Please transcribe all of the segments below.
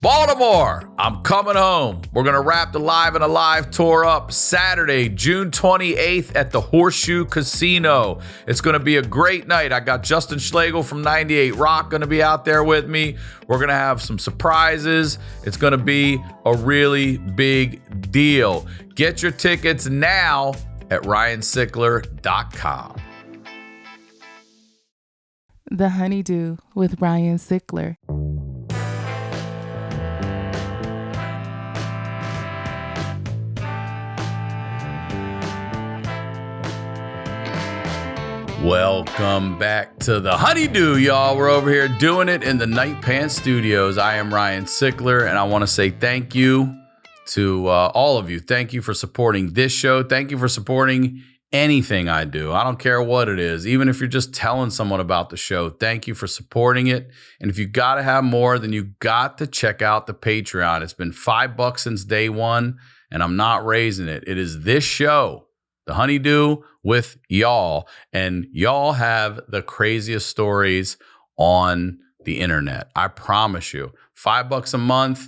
Baltimore, I'm coming home. We're going to wrap the Live and Alive tour up Saturday, June 28th at the Horseshoe Casino. It's going to be a great night. I got Justin Schlegel from 98 Rock going to be out there with me. We're going to have some surprises. It's going to be a really big deal. Get your tickets now at RyanSickler.com. The HoneyDew with Ryan Sickler. Welcome back to the HoneyDew, y'all. We're over here doing it in the Night Pants Studios. I am Ryan Sickler, and I want to say thank you to all of you. Thank you for supporting this show. Thank you for supporting anything I do. I don't care what it is. Even if you're just telling someone about the show, thank you for supporting it. And if you got to have more, then you got to check out the Patreon. It's been $5 since day one, and I'm not raising it. It is this show, the HoneyDew with y'all, and y'all have the craziest stories on the internet. I promise you. $5 a month.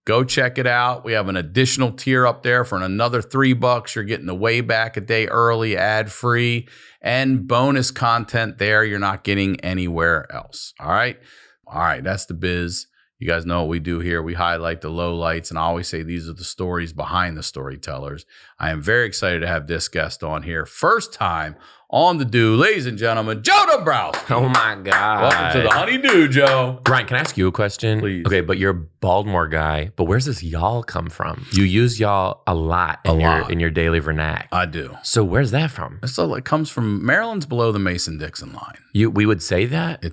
Go check it out. We have an additional tier up there for another $3. You're getting the Wayback a day early, ad-free, and bonus content there you're not getting anywhere else. All right? All right, that's the biz. You guys know what we do here. We highlight the lowlights, and I always say these are the stories behind the storytellers. I am very excited to have this guest on here. First time on the Do, ladies and gentlemen, Joe Dombrowski. Oh my God. Welcome to the HoneyDew, Joe. Ryan, can I ask you a question? Please. Okay, but you're a Baltimore guy, but where's this y'all come from? You use y'all a lot in your daily vernac. I do. So where's that from? So it comes from Maryland's below the Mason-Dixon line. We would say that?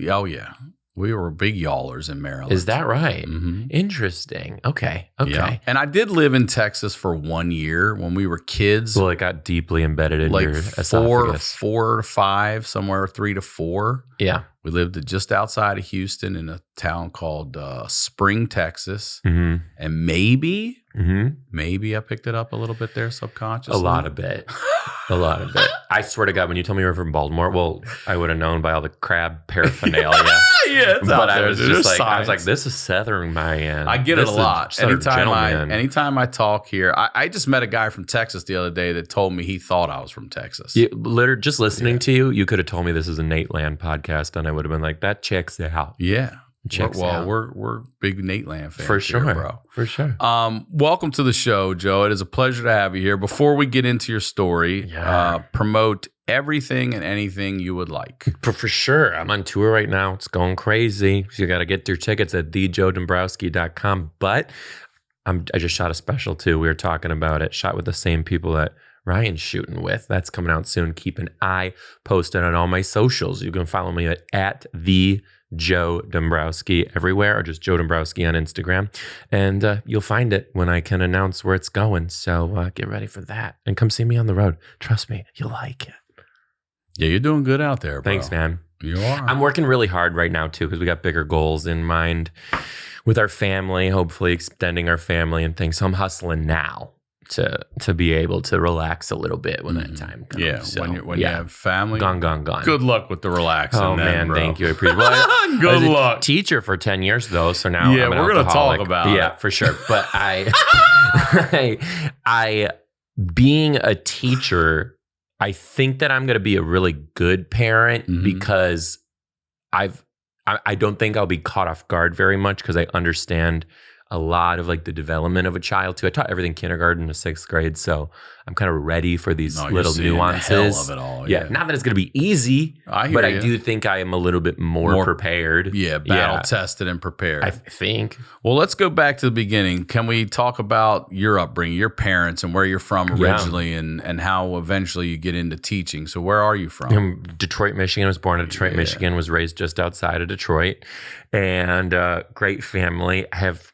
Oh, yeah. We were big y'allers in Maryland. Is that right? Mm-hmm. Interesting. Okay. Yeah. And I did live in Texas for 1 year when we were kids. Well, it got deeply embedded in like your esophagus. 4 to 5, somewhere 3 to 4. Yeah. We lived just outside of Houston in a town called Spring, Texas. Mm-hmm. And maybe Mm-hmm. I picked it up a little bit there subconsciously. A lot of it. A lot of it. I swear to God, when you told me you were from Baltimore, well, I would have known by all the crab paraphernalia. Yeah, it's but out there. I was just like, I was like, this is Southern man. I get it a lot. Anytime I talk here, I just met a guy from Texas the other day that told me he thought I was from Texas. Literally, just listening to you, you could have told me this is a Nate Land podcast, and I would have been like, that checks out. Yeah. Out. We're big Nate Land fans for sure, here, bro. For sure. Welcome to the show, Joe. It is a pleasure to have you here. Before we get into your story, promote everything and anything you would like. For sure. I'm on tour right now. It's going crazy. So you got to get your tickets at thejoedombrowski.com. But I just shot a special too. We were talking about it. Shot with the same people that Ryan's shooting with. That's coming out soon. Keep an eye posted on all my socials. You can follow me at the Joe Dombrowski everywhere, or just Joe Dombrowski on Instagram. And you'll find it when I can announce where it's going. So get ready for that. And come see me on the road. Trust me, you'll like it. Yeah, you're doing good out there, bro. Thanks, man. You are. I'm working really hard right now, too, because we got bigger goals in mind with our family, hopefully extending our family and things. So I'm hustling now to be able to relax a little bit when that time comes. Yeah, so, when you have family. Gone. Good luck with the relaxing. Oh, man, bro. thank you. I appreciate it. Good I was luck. a teacher for 10 years, though, so now yeah, I'm an we're going to talk alcoholic. about it. Yeah, for sure. But I being a teacher, I think that I'm going to be a really good parent because I don't think I'll be caught off guard very much because I understand a lot of like the development of a child too. I taught everything kindergarten to 6th grade, so I'm kind of ready for these little nuances. The hell of it all. Yeah, not that it's going to be easy, but I do think I am a little bit more prepared. Yeah, battle tested and prepared. I think. Well, let's go back to the beginning. Can we talk about your upbringing, your parents, and where you're from originally, and how eventually you get into teaching? So where are you from? I'm Detroit, Michigan. I was born in Detroit, Michigan. Was raised just outside of Detroit, and great family. I have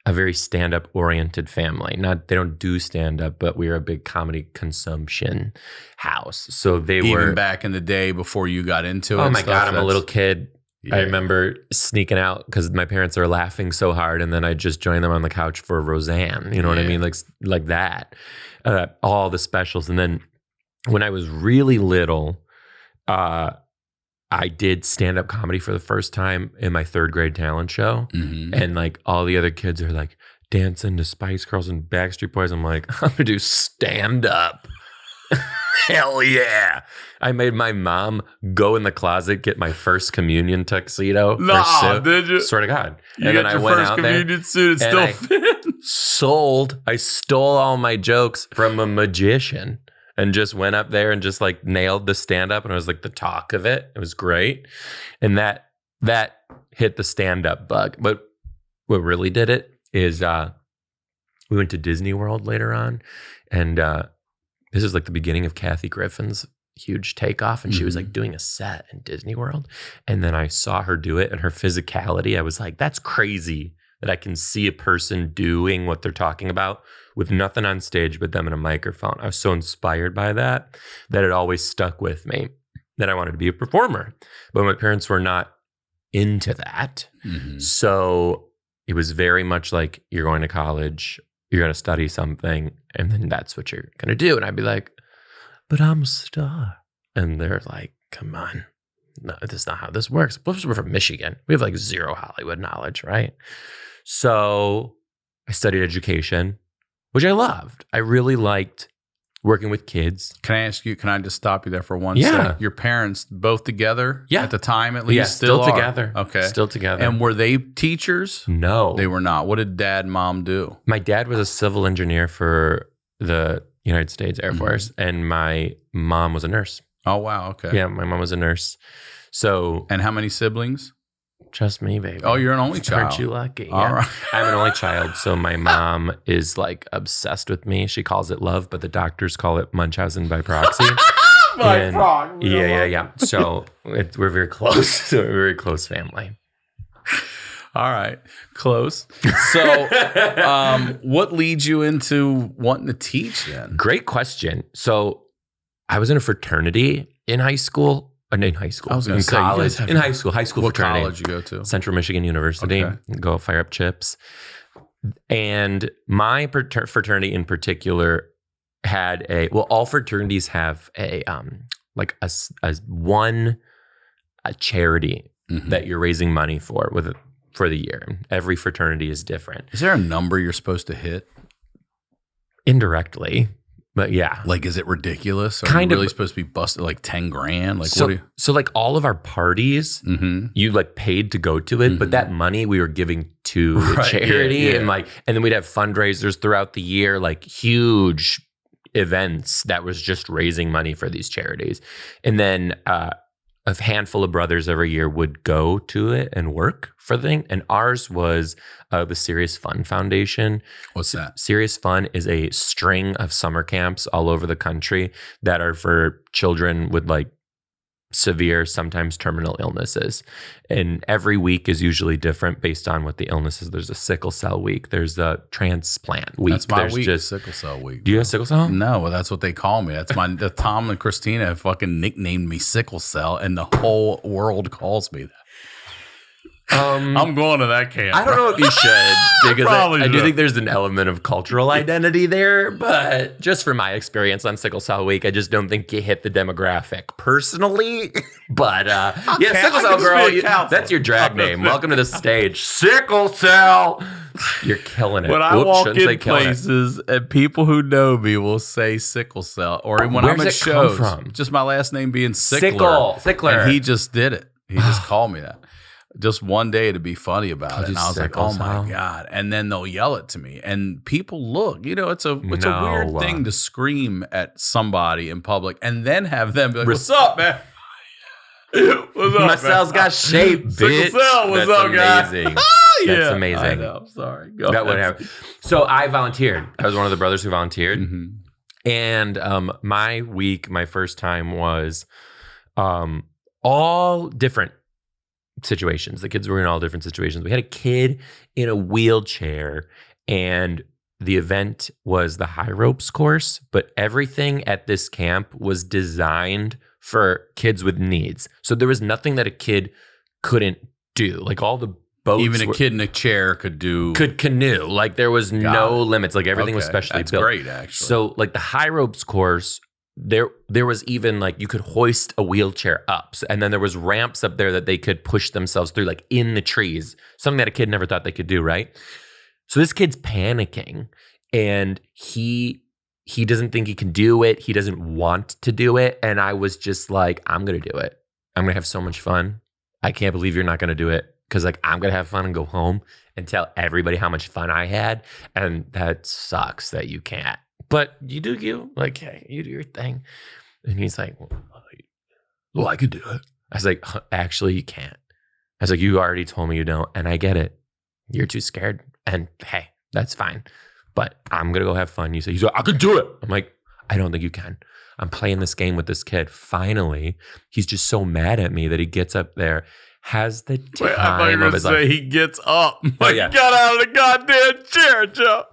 a very stand-up oriented family. They don't do stand-up, but we are a big comedy consumption house. So they were even back in the day before you got into it. Oh my God, I'm a little kid. Yeah. I remember sneaking out because my parents are laughing so hard, and then I just joined them on the couch for Roseanne. You know what I mean? Like that. All the specials. And then when I was really little, I did stand-up comedy for the first time in my 3rd grade talent show. Mm-hmm. And like all the other kids are like dancing to Spice Girls and Backstreet Boys. I'm like, I'm gonna do stand-up. Hell yeah. I made my mom go in the closet, get my first communion tuxedo. No, did you? Swear to God. You and then got I your went first out communion there. suit. It still fit. I stole all my jokes from a magician and just went up there and just like nailed the stand-up, and it was like the talk of it. It was great. And that hit the stand-up bug. But what really did it is we went to Disney World later on, and this is like the beginning of Kathy Griffin's huge takeoff, and she was like doing a set in Disney World. And then I saw her do it, and her physicality, I was like, that's crazy that I can see a person doing what they're talking about with nothing on stage but them in a microphone. I was so inspired by that it always stuck with me, that I wanted to be a performer. But my parents were not into that. So it was very much like, you're going to college, you're going to study something, and then that's what you're going to do. And I'd be like, but I'm a star. And they're like, come on. No, that's not how this works. Plus, we're from Michigan. We have like zero Hollywood knowledge, right? So I studied education, which I loved. I really liked working with kids. Can I ask you, can I just stop you there for one Yeah. sec? Your parents both together? Yeah. At the time, at least? Yeah, still are? together. Okay. Still together. And were they teachers? No. They were not. What did dad and mom do? My dad was a civil engineer for the United States Air Force, and my mom was a nurse. Oh, wow. Okay. Yeah, my mom was a nurse. So And how many siblings? just me, baby. Oh, you're an only child. Aren't you lucky? All right. I'm an only child, so my mom is like obsessed with me. She calls it love, but the doctors call it Munchausen by proxy. Yeah. So we're very close. We're a very close family. All right. Close. So what leads you into wanting to teach then? Great question. So I was in a fraternity in high school. In high school. I was going to say, college. In high school what fraternity. college you go to? Central Michigan University. Okay. Go fire up chips. And my fraternity in particular had all fraternities have a charity that you're raising money for the year. Every fraternity is different. Is there a number you're supposed to hit? Indirectly. But yeah. Like, is it ridiculous? Are Kind you of. really supposed to be busted like 10 grand? Like, So, what do you? so like all of our parties, you like paid to go to it, but that money we were giving to the Right, charity, yeah. and then we'd have fundraisers throughout the year, like huge events that was just raising money for these charities. And then a handful of brothers every year would go to it and work for the thing. And ours was the Serious Fun Foundation. What's that? Serious Fun is a string of summer camps all over the country that are for children with like severe, sometimes terminal illnesses. And every week is usually different based on what the illness is. There's a sickle cell week. There's a transplant week. That's my There's week, just sickle cell week. Do you have sickle cell? No, well, that's what they call me. That's the Tom and Christina have fucking nicknamed me sickle cell, and the whole world calls me that. I'm going to that camp. I don't know if you should, because Probably I do should. think there's an element of cultural identity there. But just from my experience on Sickle Cell Week, I just don't think you hit the demographic personally. But yeah, Sickle Cell Girl, that's your drag name. Welcome to the stage, Sickle Cell. You're killing it. When I Whoops, walk shouldn't say in killing it. places and people who know me will say sickle cell, or when Where's I'm at it come shows, from? just my last name being Sickler. Sickler. And he just did it. He just called me that. Just one day to be funny about it. And I was like, oh my God. And then they'll yell it to me. And people look, it's a weird thing to scream at somebody in public and then have them be like, what's up, man? What's up, My cell's got shape, bitch. Sickle cell, what's That's up, guy? amazing. Yeah, That's amazing. I know. Sorry. Go That would ahead. happen. So I volunteered. I was one of the brothers who volunteered. Mhm. And my first time was all different situations. The kids were in all different situations. We had a kid in a wheelchair, and the event was the high ropes course, but everything at this camp was designed for kids with needs. So there was nothing that a kid couldn't do. Like all the boats, Even a kid in a chair could canoe. Like there was no limits. Like everything was specially That's built. great, actually. So like the high ropes course, there was even like you could hoist a wheelchair up. And then there was ramps up there that they could push themselves through, like in the trees. Something that a kid never thought they could do, right? So this kid's panicking and he doesn't think he can do it. He doesn't want to do it. And I was just like, I'm going to do it. I'm going to have so much fun. I can't believe you're not going to do it. Because like I'm going to have fun and go home and tell everybody how much fun I had. And that sucks that you can't. But you do you. Like, hey, you do your thing. And he's like, well, I could do it. I was like, actually, you can't. I was like, you already told me you don't. And I get it. You're too scared. And hey, that's fine. But I'm going to go have fun. He's like, I could do it. I'm like, I don't think you can. I'm playing this game with this kid. Finally, he's just so mad at me that he gets up there, has the time I thought you were of going to his say life. he gets up. Like, yeah. got out of the goddamn chair, Joe.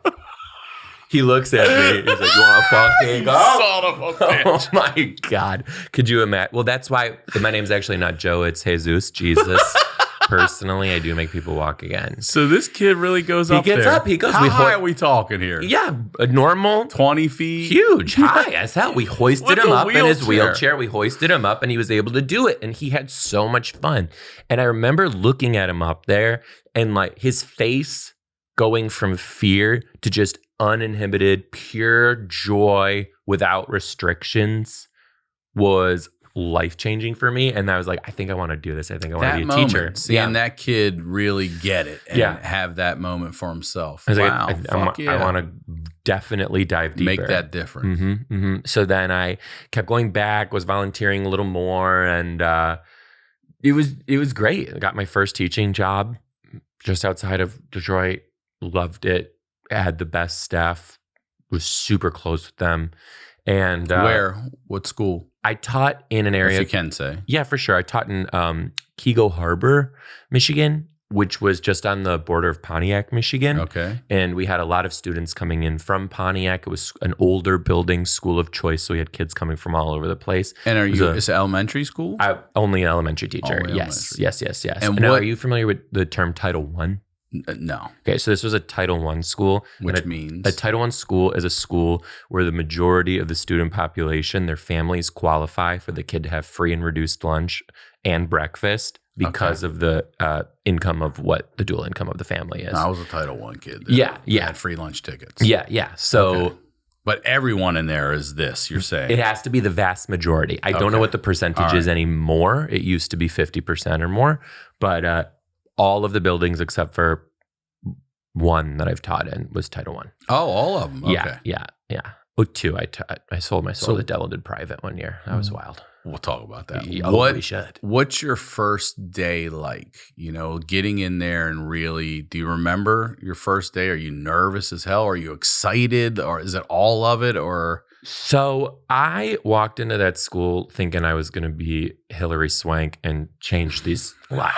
He looks at me. He's like, you want to fucking go? Son of a bitch. Oh my God. Could you imagine? Well, that's why my name's actually not Joe. It's Jesus, Jesus. Personally, I do make people walk again. So this kid really goes up there. He gets up. He goes. How high are we talking here? Yeah, a normal 20 feet? huge, high as hell. We hoisted With him a up in his wheelchair. wheelchair. We hoisted him up and he was able to do it. And he had so much fun. And I remember looking at him up there and like his face going from fear to just uninhibited, pure joy without restrictions was life-changing for me. And I was like, I think I want to do this. I think I want to be a moment, teacher. seeing that kid really get it and have that moment for himself. I was Wow, like, I want to definitely dive deeper. Make that difference. So then I kept going back, was volunteering a little more, and it was great. I got my first teaching job just outside of Detroit. Loved it. Had the best staff. Was super close with them. And Where? What school? I taught in an area. If you can say. Yeah, for sure. I taught in Kego Harbor, Michigan, which was just on the border of Pontiac, Michigan. Okay. And we had a lot of students coming in from Pontiac. It was an older building, school of choice. So we had kids coming from all over the place. And is it elementary school? Only an elementary teacher. Only Yes. And now, what- are you familiar with the term Title I? No. Okay, so this was a Title I school. Which And means? a Title I school is a school where the majority of the student population, their families qualify for the kid to have free and reduced lunch and breakfast because of the income of what the dual income of the family is. I was a Title I kid. Then. Yeah. I had free lunch tickets. Yeah. So Okay. But everyone in there is this, you're saying? it has to be the vast majority. I don't know what the percentage is anymore. It used to be 50% or more, but all of the buildings except for one that I've taught in was Title I. Oh, all of them. Okay. Yeah. Oh, two. I sold my soul to the devil did private one year. That was wild. We'll talk about that. We should. What's your first day like? You know, getting in there and really, do you remember your first day? Are you nervous as hell? Are you excited? Or is it all of it? Or So I walked into that school thinking I was going to be Hillary Swank and change these lives.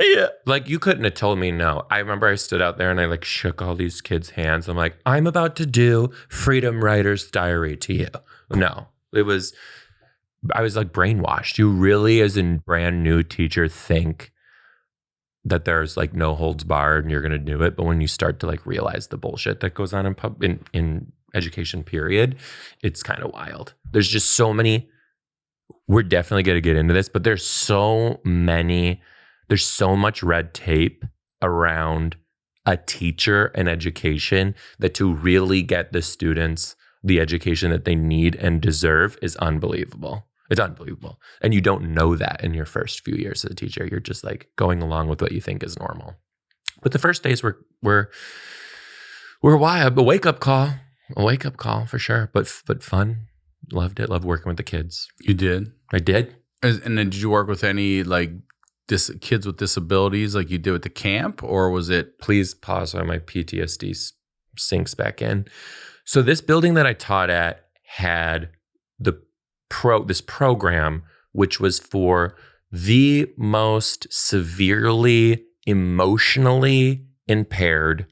yeah. Like you couldn't have told me no. I remember I stood out there and I like shook all these kids' hands. I'm like, I'm about to do Freedom Writer's Diary to you. No, I was like brainwashed. You really, as a brand new teacher, think that there's like no holds barred and you're going to do it. But when you start to like realize the bullshit that goes on in education period, it's kind of wild. There's just so many, we're definitely going to get into this, but there's so much red tape around a teacher and education that to really get the students the education that they need and deserve is unbelievable. It's unbelievable. And you don't know that in your first few years as a teacher. You're just like going along with what you think is normal. But the first days were wild. A wake-up call for sure. But fun. Loved it. Loved working with the kids. You did? I did. And then did you work with any like kids with disabilities like you did with the camp, or was it? Please pause while my PTSD sinks back in. So this building that I taught at had this program, which was for the most severely emotionally impaired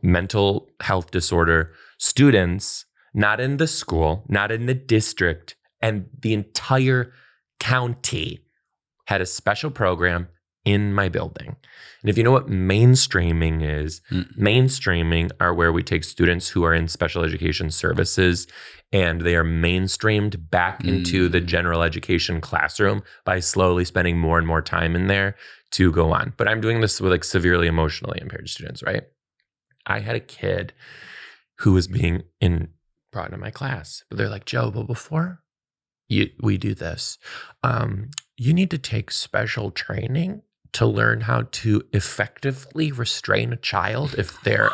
mental health disorder students, not in the school, not in the district, and the entire county had a special program in my building. And if you know what mainstreaming is, mainstreaming are where we take students who are in special education services and they are mainstreamed back into the general education classroom by slowly spending more and more time in there to go on. But I'm doing this with like severely emotionally impaired students, right? I had a kid who was being brought into my class, but they're like, Joe, but before we do this, you need to take special training to learn how to effectively restrain a child if they're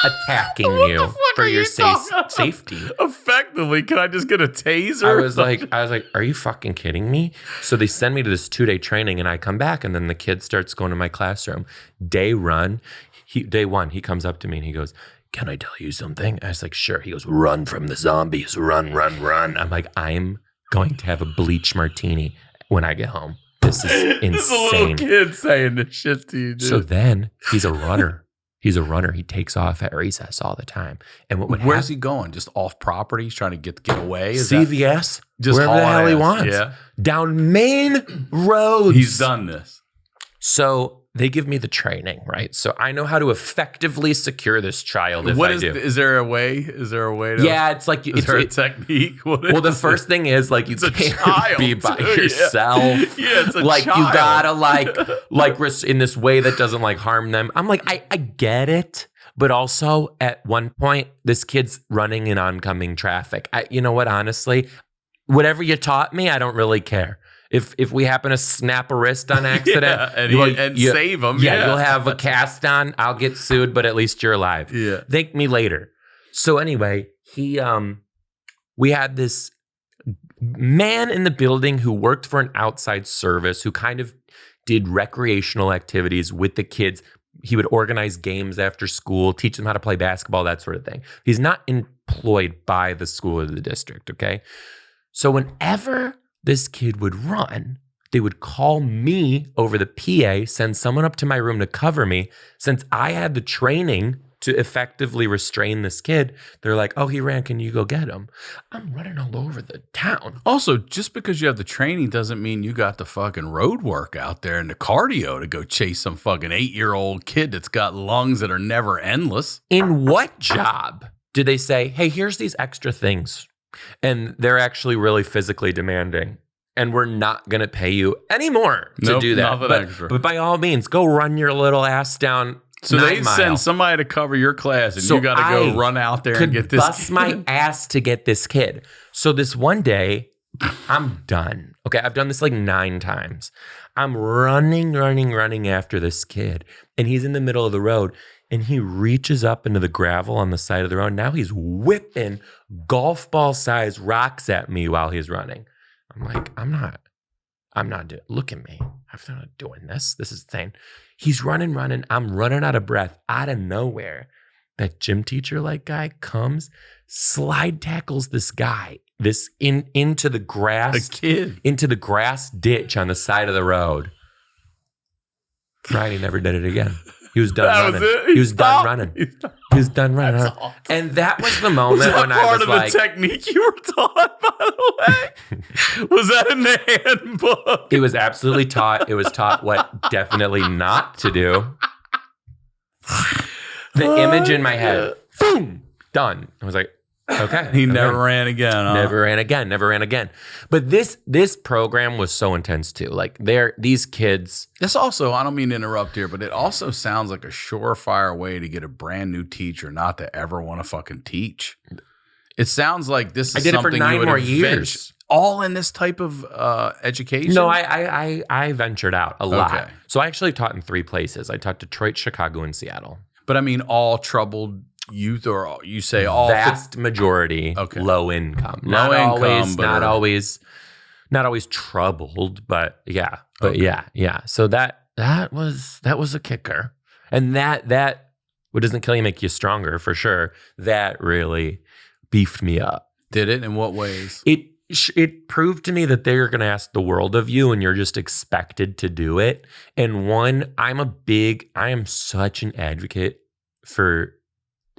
attacking you for your safety. Effectively, can I just get a taser? I was like, are you fucking kidding me? So they send me to this 2-day training and I come back and then the kid starts going to my classroom. Day one, he comes up to me and he goes, can I tell you something? I was like, sure. He goes, run from the zombies, run, run, run. I'm like, I'm going to have a bleach martini when I get home. This is insane. This is a little kid saying this shit to you, dude. So then he's a runner. He's a runner. He takes off at recess all the time. And where's he going? Just off property? He's trying to get away? CVS? Just wherever the hell he wants. Yeah. Down main roads. He's done this. So they give me the training, right? So I know how to effectively secure this child if I do. Is there a way? Is there a way to? Yeah, it's like is there a technique? Well, the first thing is like you can't be by yourself. Yeah, it's a like child. You gotta like in this way that doesn't like harm them. I'm like, I get it, but also at one point this kid's running in oncoming traffic. You know what? Honestly, whatever you taught me, I don't really care. If we happen to snap a wrist on accident and save him, you'll have a cast on. I'll get sued, but at least you're alive. Yeah, thank me later. So anyway, we had this man in the building who worked for an outside service who kind of did recreational activities with the kids. He would organize games after school, teach them how to play basketball, that sort of thing. He's not employed by the school or the district. Okay, so whenever this kid would run, they would call me over the PA, send someone up to my room to cover me. Since I had the training to effectively restrain this kid, they're like, oh, he ran, can you go get him? I'm running all over the town. Also, just because you have the training doesn't mean you got the fucking road work out there and the cardio to go chase some fucking 8-year-old kid that's got lungs that are never endless. In what job do they say, hey, here's these extra things? And they're actually really physically demanding. And we're not going to pay you anymore to do that. But by all means, go run your little ass down. So they send somebody to cover your class and you got to go run out there and get this bust kid. My ass to get this kid. So this one day, I'm done. Okay, I've done this like 9 times. I'm running after this kid. And he's in the middle of the road. And he reaches up into the gravel on the side of the road. Now he's whipping golf ball size rocks at me while he's running. I'm like, I'm not doing, look at me. I'm not doing this. This is insane. He's running. I'm running out of breath. Out of nowhere, that gym teacher like guy comes, slide tackles this guy, into the grass, a kid, into the grass ditch on the side of the road. Friday never did it again. He was done running. He was done running. He was done running. Awesome. And that was the moment when I was like... part of the technique you were taught, by the way? Was that in the handbook? It was absolutely taught. It was taught what definitely not to do. The image in my head, boom, done. I was like, okay. He never ran again. Huh? Never ran again. But this program was so intense too. Like these kids. This also, I don't mean to interrupt here, but it also sounds like a surefire way to get a brand new teacher not to ever want to fucking teach. It sounds like this is I did something it for 9 you would more invent, years. all in this type of education. No, I ventured out a lot. Okay. So I actually taught in 3 places. I taught Detroit, Chicago, and Seattle. But I mean, all troubled youth, or you say all vast majority low income. Not always troubled, but yeah. Yeah. So that was a kicker. And that what doesn't kill you make you stronger for sure. That really beefed me up. Did it? In what ways? It proved to me that they're going to ask the world of you and you're just expected to do it. And one, I am such an advocate for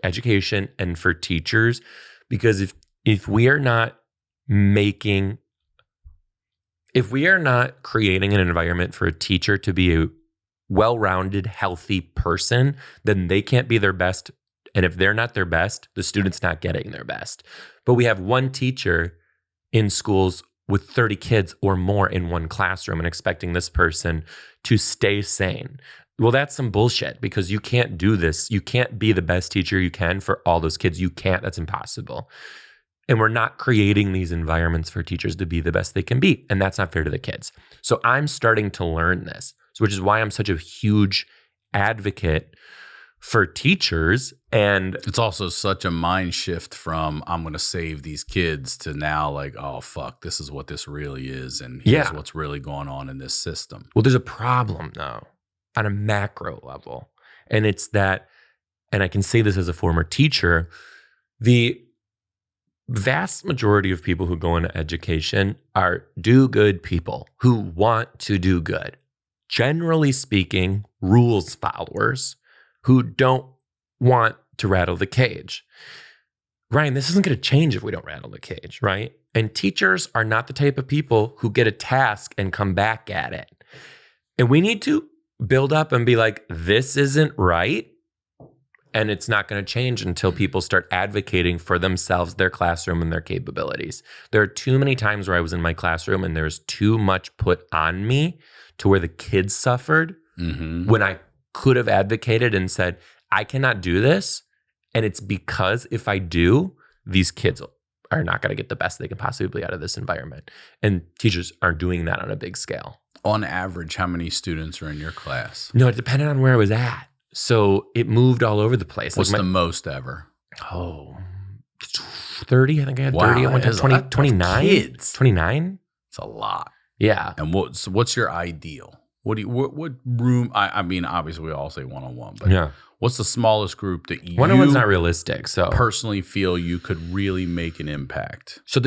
education and for teachers, because if we are not making if we are not creating an environment for a teacher to be a well-rounded, healthy person, then they can't be their best. And if they're not their best, the student's not getting their best. But we have one teacher in schools with 30 kids or more in one classroom and expecting this person to stay sane. Well, that's some bullshit, because you can't do this. You can't be the best teacher you can for all those kids. You can't. That's impossible. And we're not creating these environments for teachers to be the best they can be. And that's not fair to the kids. So I'm starting to learn this, which is why I'm such a huge advocate for teachers. And it's also such a mind shift from I'm going to save these kids to now like, oh, fuck, this is what this really is. And here's what's really going on in this system. Well, there's a problem though on a macro level. And it's that, and I can say this as a former teacher, the vast majority of people who go into education are do-good people who want to do good. Generally speaking, rules followers who don't want to rattle the cage. Ryan, this isn't going to change if we don't rattle the cage, right? And teachers are not the type of people who get a task and come back at it. And we need to build up and be like, this isn't right. And it's not going to change until people start advocating for themselves, their classroom, and their capabilities. There are too many times where I was in my classroom and there's too much put on me to where the kids suffered when I could have advocated and said, I cannot do this. And it's because if I do, these kids are not going to get the best they can possibly be out of this environment. And teachers aren't doing that on a big scale. On average, how many students are in your class? No, it depended on where I was at. So it moved all over the place. What's the most ever? 30. I think I had 30 at one time. 29 kids. 29. It's a lot. Yeah. And what's your ideal? What room? I mean, obviously we all say one-on-one, but what's the smallest group that you one-on-one's not realistic? So personally feel you could really make an impact? So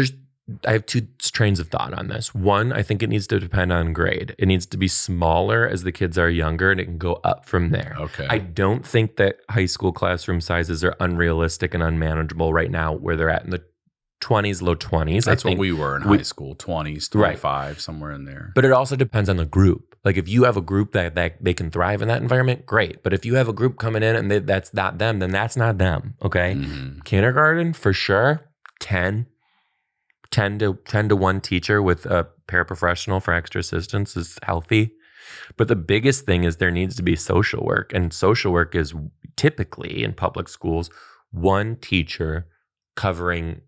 I have two trains of thought on this. One, I think it needs to depend on grade. It needs to be smaller as the kids are younger, and it can go up from there. Okay. I don't think that high school classroom sizes are unrealistic and unmanageable right now, where they're at in the 20s, low 20s. That's what we were in high school, 20s, 25, right, somewhere in there. But it also depends on the group. Like if you have a group that they can thrive in that environment, great. But if you have a group coming in and that's not them, then that's not them, okay? Kindergarten, for sure, 10 to 1 teacher with a paraprofessional for extra assistance is healthy. But the biggest thing is there needs to be social work. And social work is typically in public schools, 1 teacher covering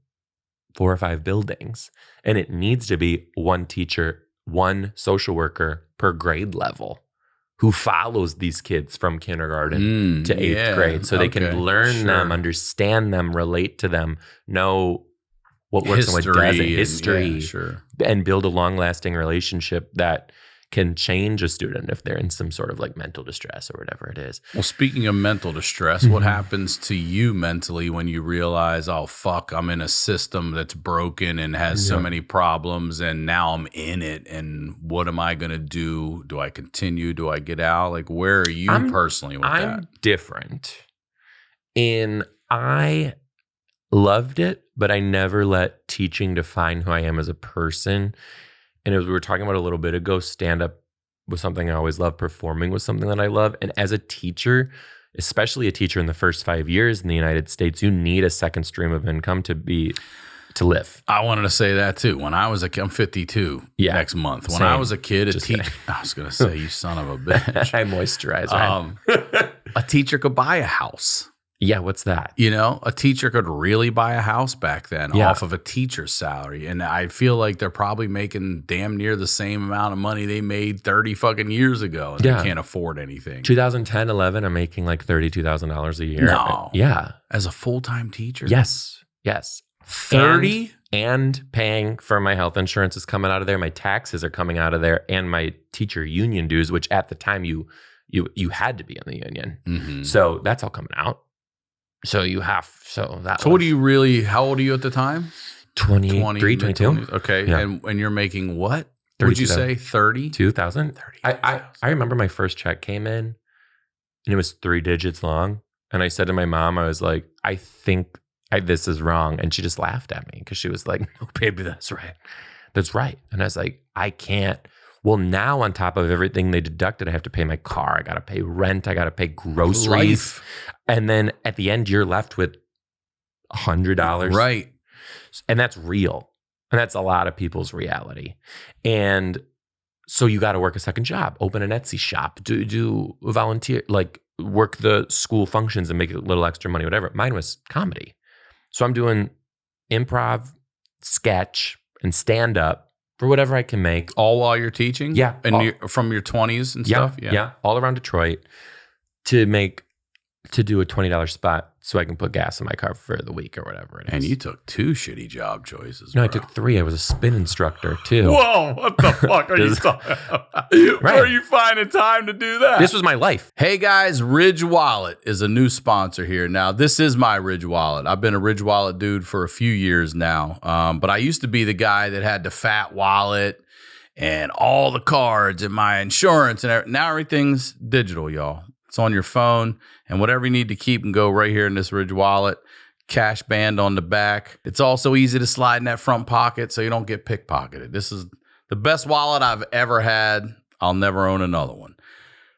4 or 5 buildings. And it needs to be 1 teacher, 1 social worker per grade level who follows these kids from kindergarten to 8th grade. So they can learn them, understand them, relate to them, know what works and what doesn't, history, and build a long-lasting relationship that can change a student if they're in some sort of like mental distress or whatever it is. Well, speaking of mental distress, what happens to you mentally when you realize, oh, fuck, I'm in a system that's broken and has so many problems, and now I'm in it, and what am I going to do? Do I continue? Do I get out? Like, where are you personally with that? I'm different. I loved it, but I never let teaching define who I am as a person. And as we were talking about a little bit ago, stand-up was something I always loved. Performing was something that I love. And as a teacher, especially a teacher in the first 5 years in the United States, you need a second stream of income to live. I wanted to say that too. When I was a kid, I'm 52 next month. When I was a kid, I was going to say, you son of a bitch. I moisturize, right? A teacher could buy a house. Yeah, what's that? You know, a teacher could really buy a house back then off of a teacher's salary. And I feel like they're probably making damn near the same amount of money they made 30 fucking years ago. And they can't afford anything. 2010, 11, I'm making like $32,000 a year. No. Yeah. As a full-time teacher? Yes. 30? And paying for my health insurance is coming out of there. My taxes are coming out of there. And my teacher union dues, which at the time you had to be in the union. So that's all coming out. So what do you really, how old are you at the time? 23, 22. Okay. Yeah. And you're making what? Would you say 30? 2,000? I remember my first check came in and it was 3 digits long. And I said to my mom, I was like, I think this is wrong. And she just laughed at me because she was like, no, baby, that's right. That's right. And I was like, I can't. Well, now on top of everything they deducted, I have to pay my car. I got to pay rent. I got to pay groceries. Life. And then at the end, you're left with $100. Right. And that's real. And that's a lot of people's reality. And so you got to work a second job, open an Etsy shop, do volunteer, like work the school functions and make a little extra money, whatever. Mine was comedy. So I'm doing improv, sketch, and stand up for whatever I can make. All while you're teaching? Yeah. And from your 20s and stuff? Yeah. All around Detroit to do a $20 spot so I can put gas in my car for the week or whatever it is. And you took 2 shitty job choices. No, bro. I took 3. I was a spin instructor too. Whoa, what the fuck are you talking about? Where are you finding time to do that? This was my life. Hey guys, Ridge Wallet is a new sponsor here. Now, this is my Ridge Wallet. I've been a Ridge Wallet dude for a few years now. But I used to be the guy that had the fat wallet and all the cards and my insurance. And now everything's digital, y'all. It's on your phone, and whatever you need to keep can go right here in this Ridge Wallet. Cash band on the back. It's also easy to slide in that front pocket so you don't get pickpocketed. This is the best wallet I've ever had. I'll never own another one.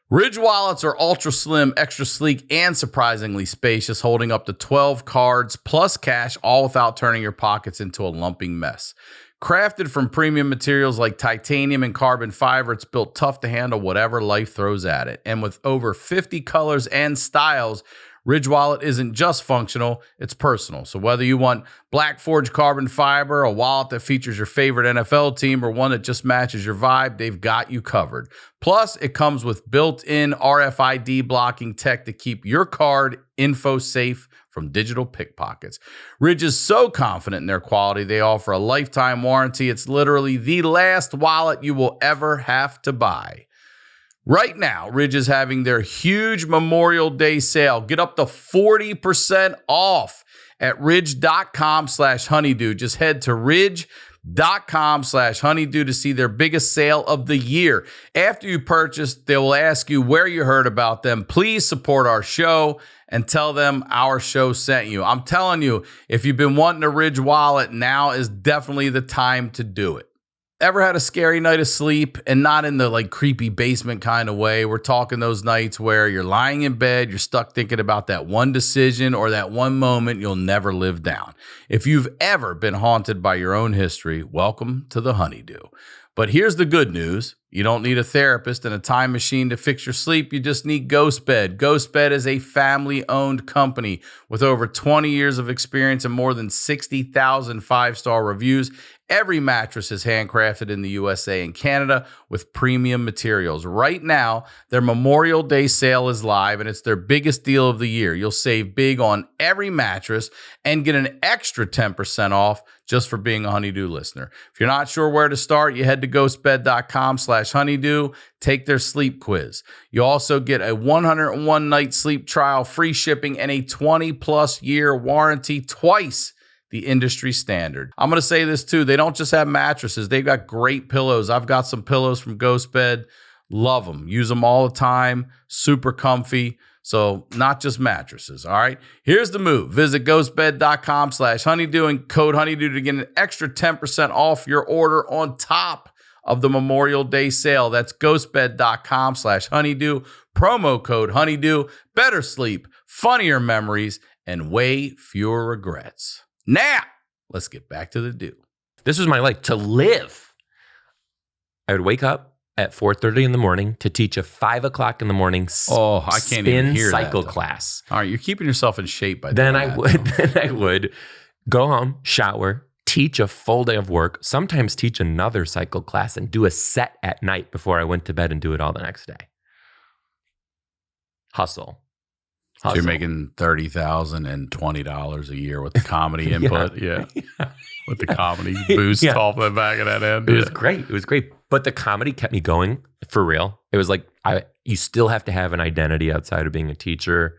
Ridge wallets are ultra slim, extra sleek, and surprisingly spacious, holding up to 12 cards plus cash, all without turning your pockets into a lumping mess. Crafted from premium materials like titanium and carbon fiber, it's built tough to handle whatever life throws at it. And with over 50 colors and styles, Ridge Wallet isn't just functional, it's personal. So whether you want Black Forge carbon fiber, a wallet that features your favorite NFL team, or one that just matches your vibe, they've got you covered. Plus, it comes with built-in RFID blocking tech to keep your card info safe from digital pickpockets. Ridge is so confident in their quality, they offer a lifetime warranty. It's literally the last wallet you will ever have to buy. Right now, Ridge is having their huge Memorial Day sale. Get up to 40% off at ridge.com/honeydew. Just head to ridge.com/honeydew to see their biggest sale of the year. After you purchase, they will ask you where you heard about them. Please support our show and tell them our show sent you. I'm telling you, if you've been wanting a Ridge wallet, now is definitely the time to do it. Ever had a scary night of sleep, and not in the like creepy basement kind of way? We're talking those nights where you're lying in bed, you're stuck thinking about that one decision or that one moment you'll never live down. If you've ever been haunted by your own history, welcome to the Honeydew. But here's the good news. You don't need a therapist and a time machine to fix your sleep. You just need GhostBed. GhostBed is a family-owned company with over 20 years of experience and more than 60,000 five-star reviews. Every mattress is handcrafted in the USA and Canada with premium materials. Right now, their Memorial Day sale is live, and it's their biggest deal of the year. You'll save big on every mattress and get an extra 10% off just for being a Honeydew listener. If you're not sure where to start, you head to ghostbed.com/honeydew. Take their sleep quiz. You also get a 101-night sleep trial, free shipping, and a 20-plus year warranty, twice the industry standard. I'm going to say this too. They don't just have mattresses. They've got great pillows. I've got some pillows from GhostBed. Love them. Use them all the time. Super comfy. So not just mattresses. All right. Here's the move. Visit ghostbed.com/honeydew and code honeydew to get an extra 10% off your order on top of the Memorial Day sale. That's ghostbed.com/honeydew. Promo code honeydew. Better sleep, funnier memories, and way fewer regrets. Now, let's get back to the do. This was my life to live. I would wake up at 4:30 in the morning to teach a 5 o'clock in the morning I can't even hear cycle that, class. All right, you're keeping yourself in shape by Then doing I would go home, shower, teach a full day of work, sometimes teach another cycle class, and do a set at night before I went to bed and do it all the next day. Hustle. So you're making $30,020 a year with the comedy input, yeah. With the comedy boost off the back of that end. It was great. It was great. But the comedy kept me going for real. It was like you still have to have an identity outside of being a teacher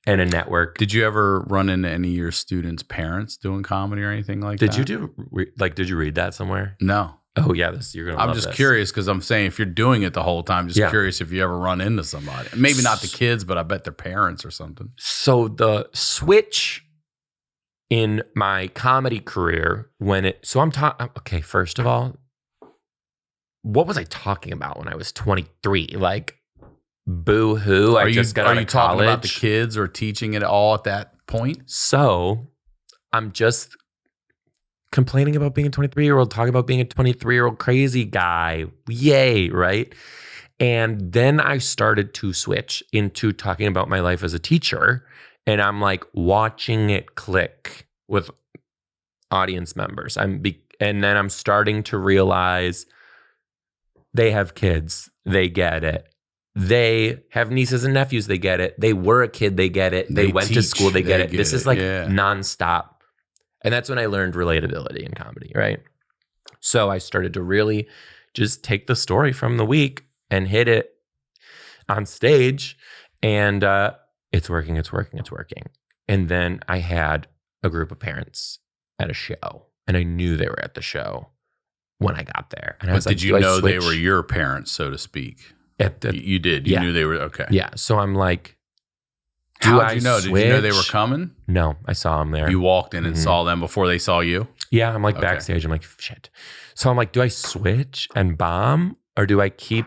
and a network. Did you ever run into any of your students' parents doing comedy or anything like that? Did you read that somewhere? No. Oh yeah, you're gonna. I'm just curious because I'm saying if you're doing it the whole time, curious if you ever run into somebody. Maybe not the kids, but I bet their parents or something. So the switch in my comedy career okay, first of all, what was I talking about when I was 23? Like, boo hoo. I just got out of college. Are you talking about the kids or teaching it all at that point? So I'm just complaining about being a 23-year-old, talking about being a 23-year-old crazy guy. Yay, right? And then I started to switch into talking about my life as a teacher. And I'm like watching it click with audience members. And then I'm starting to realize they have kids. They get it. They have nieces and nephews. They get it. They were a kid. They get it. They went to school. They get it. This is like nonstop. And that's when I learned relatability in comedy, right? So I started to really just take the story from the week and hit it on stage. And it's working, it's working, it's working. And then I had a group of parents at a show. And I knew they were at the show when I got there. And I was like, did you know they were your parents, so to speak? You did. You knew they were, okay. Yeah. So I'm like, how did you know? Did you know they were coming? No, I saw them there. You walked in and saw them before they saw you? Yeah, I'm like backstage. I'm like, shit. So I'm like, do I switch and bomb? Or do I keep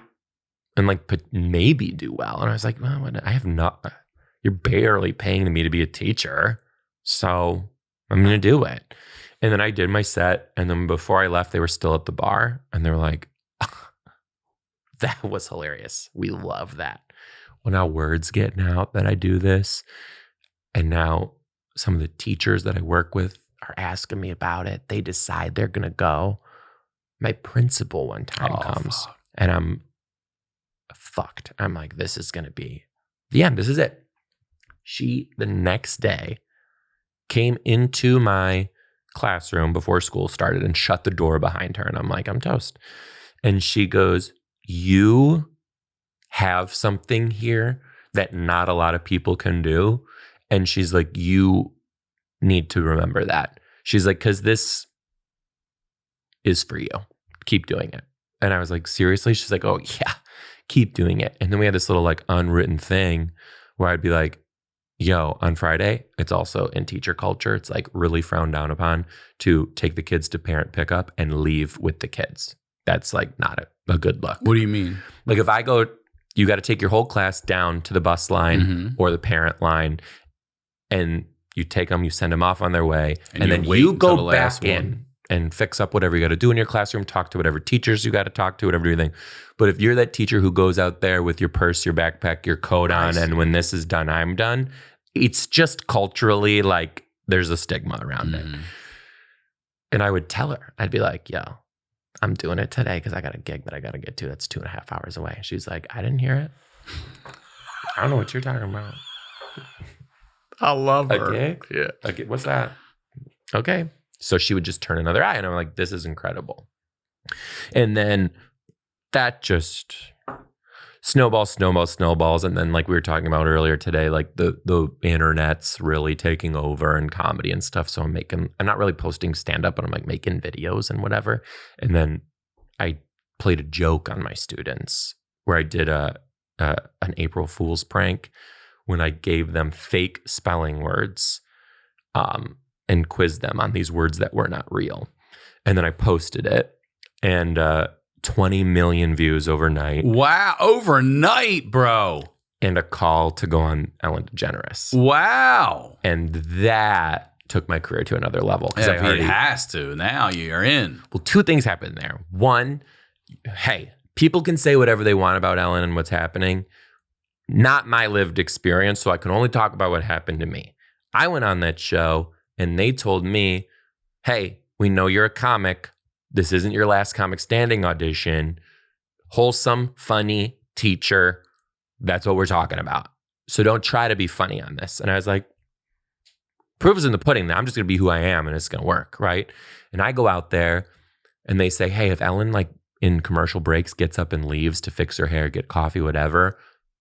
and like maybe do well? And I was like, well, I have not. You're barely paying me to be a teacher. So I'm going to do it. And then I did my set. And then before I left, they were still at the bar. And they were like, that was hilarious. We love that. Well, now word's getting out that I do this. And now some of the teachers that I work with are asking me about it. They decide they're going to go. My principal one time comes and I'm fucked. I'm like, this is going to be the end. This is it. She, the next day, came into my classroom before school started and shut the door behind her. And I'm like, I'm toast. And she goes, you have something here that not a lot of people can do. And she's like, you need to remember that. She's like, because this is for you. Keep doing it. And I was like, seriously? She's like, oh yeah, keep doing it. And then we had this little like unwritten thing where I'd be like, yo, on Friday, it's also in teacher culture. It's like really frowned down upon to take the kids to parent pickup and leave with the kids. That's like not a good look. What do you mean? Like if I go, you got to take your whole class down to the bus line or the parent line and you take them, you send them off on their way. And then you go back in and fix up whatever you got to do in your classroom, talk to whatever teachers you got to talk to, whatever you think. But if you're that teacher who goes out there with your purse, your backpack, your coat on, and when this is done, I'm done, it's just culturally like there's a stigma around it. And I would tell her, I'd be like, yo, I'm doing it today because I got a gig that I got to get to. That's 2.5 hours away. She's like, I didn't hear it. I don't know what you're talking about. I love her. A gig? Yeah. A gig? What's that? Okay. So she would just turn another eye and I'm like, this is incredible. And then that just snowballs. And then like we were talking about earlier today, like the internet's really taking over in comedy and stuff. So I'm not really posting stand-up, but I'm like making videos and whatever. And then I played a joke on my students where I did an April Fool's prank when I gave them fake spelling words and quizzed them on these words that were not real. And then I posted it and 20 million views overnight. Wow. Overnight, bro. And a call to go on Ellen DeGeneres. Wow. And that took my career to another level. Yeah, it has to. Now you're in. Well, two things happened there. One, hey, people can say whatever they want about Ellen and what's happening. Not my lived experience, so I can only talk about what happened to me. I went on that show and they told me, hey, we know you're a comic. This isn't your last comic standing audition. Wholesome, funny teacher. That's what we're talking about. So don't try to be funny on this. And I was like, proof is in the pudding. I'm just going to be who I am and it's going to work, right? And I go out there and they say, hey, if Ellen like in commercial breaks gets up and leaves to fix her hair, get coffee, whatever,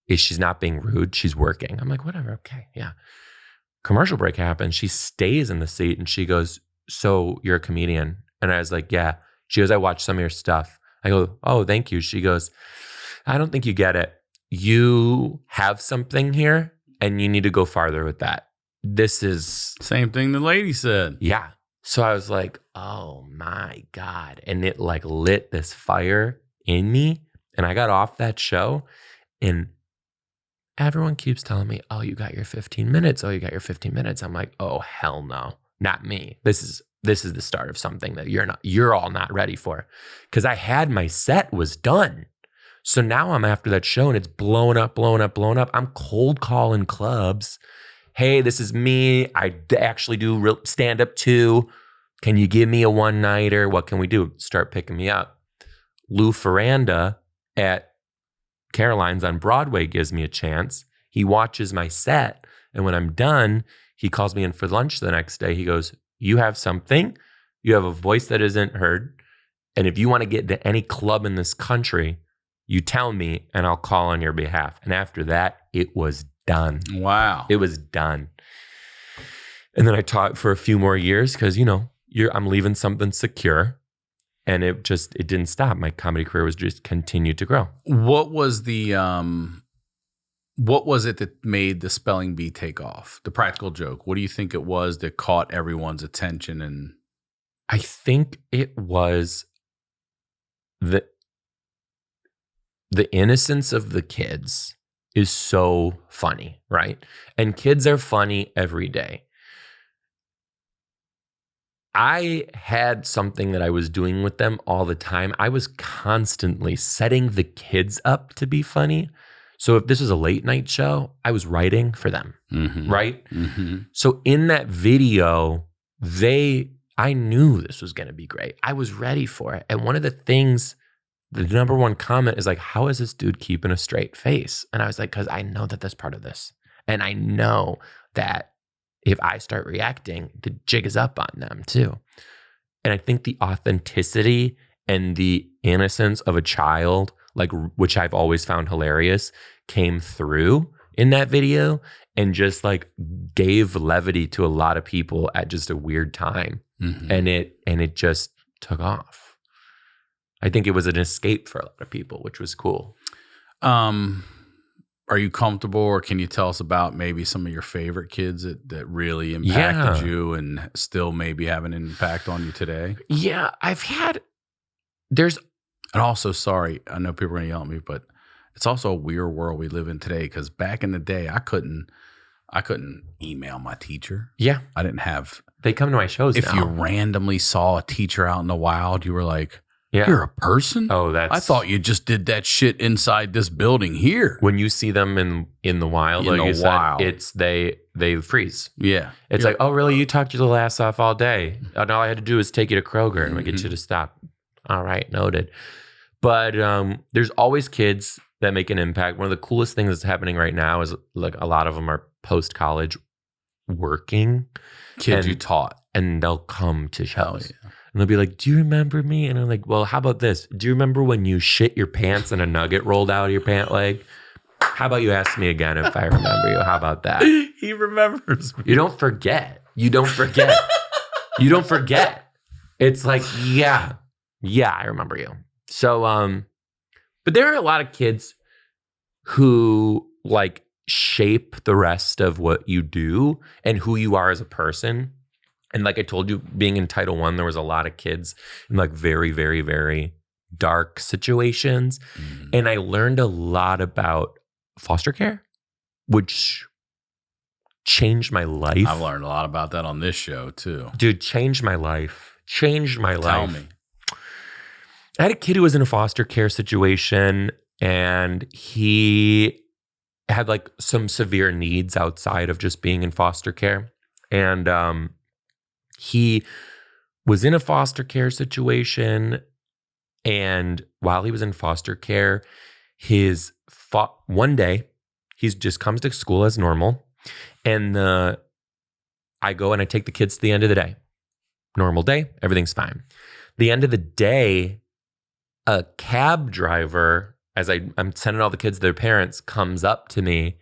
she's not being rude, she's working. I'm like, whatever, okay, yeah. Commercial break happens. She stays in the seat and she goes, so you're a comedian? And I was like, yeah. She goes, I watched some of your stuff. I go, oh, thank you. She goes, I don't think you get it. You have something here and you need to go farther with that. This is... Same thing the lady said. Yeah. So I was like, oh my God. And it like lit this fire in me. And I got off that show and everyone keeps telling me, oh, you got your 15 minutes. Oh, you got your 15 minutes. I'm like, oh, hell no, not me. This is the start of something that you're all not ready for. Because I had my set was done. So now I'm after that show and it's blowing up. I'm cold calling clubs. Hey, this is me. I actually do real stand-up too. Can you give me a one-nighter? What can we do? Start picking me up. Lou Ferranda at Caroline's on Broadway gives me a chance. He watches my set. And when I'm done, he calls me in for lunch the next day. He goes, you have something. You have a voice that isn't heard. And if you want to get to any club in this country, you tell me and I'll call on your behalf. And after that, it was done. Wow. It was done. And then I taught for a few more years because, I'm leaving something secure. And it didn't stop. My comedy career was just continued to grow. What was it that made the spelling bee take off? The practical joke. What do you think it was that caught everyone's attention? And I think it was the innocence of the kids is so funny, right? And kids are funny every day. I had something that I was doing with them all the time. I was constantly setting the kids up to be funny. So if this was a late night show, I was writing for them, right? Mm-hmm. So in that video, I knew this was going to be great. I was ready for it. And one of the things, the number one comment is like, how is this dude keeping a straight face? And I was like, because I know that that's part of this. And I know that if I start reacting, the jig is up on them too. And I think the authenticity and the innocence of a child, like which I've always found hilarious, came through in that video and just like gave levity to a lot of people at just a weird time. Mm-hmm. And it just took off. I think it was an escape for a lot of people, which was cool. Are you comfortable, or can you tell us about maybe some of your favorite kids that really impacted you and still maybe have an impact on you today? Yeah, and also, sorry, I know people are going to yell at me, but it's also a weird world we live in today, because back in the day, I couldn't email my teacher. Yeah. I didn't have. They come to my shows If now. you randomly saw a teacher out in the wild, you were like, yeah. You're a person? Oh, I thought you just did that shit inside this building here. When you see them in the wild, like you said, it's they freeze. Yeah. It's like, oh, really? You talked your little ass off all day. And all I had to do was take you to Kroger and we get you to stop. All right, noted. But there's always kids that make an impact. One of the coolest things that's happening right now is like a lot of them are post-college working. Kids you taught. And they'll come to shows. Yeah. And they'll be like, do you remember me? And I'm like, well, how about this? Do you remember when you shit your pants and a nugget rolled out of your pant leg? How about you ask me again if I remember you? How about that? He remembers me. You don't forget. You don't forget. It's like, yeah, I remember you. So, but there are a lot of kids who like shape the rest of what you do and who you are as a person. And like I told you, being in Title I, there was a lot of kids in like very, very, very dark situations. Mm-hmm. And I learned a lot about foster care, which changed my life. I've learned a lot about that on this show too. Dude, changed my life. Tell me. I had a kid who was in a foster care situation and he had like some severe needs outside of just being in foster care. And he was in a foster care situation, and while he was in foster care, one day he just comes to school as normal, and I go and I take the kids to the end of the day. Normal day, everything's fine. The end of the day, a cab driver, as I'm sending all the kids to their parents, comes up to me,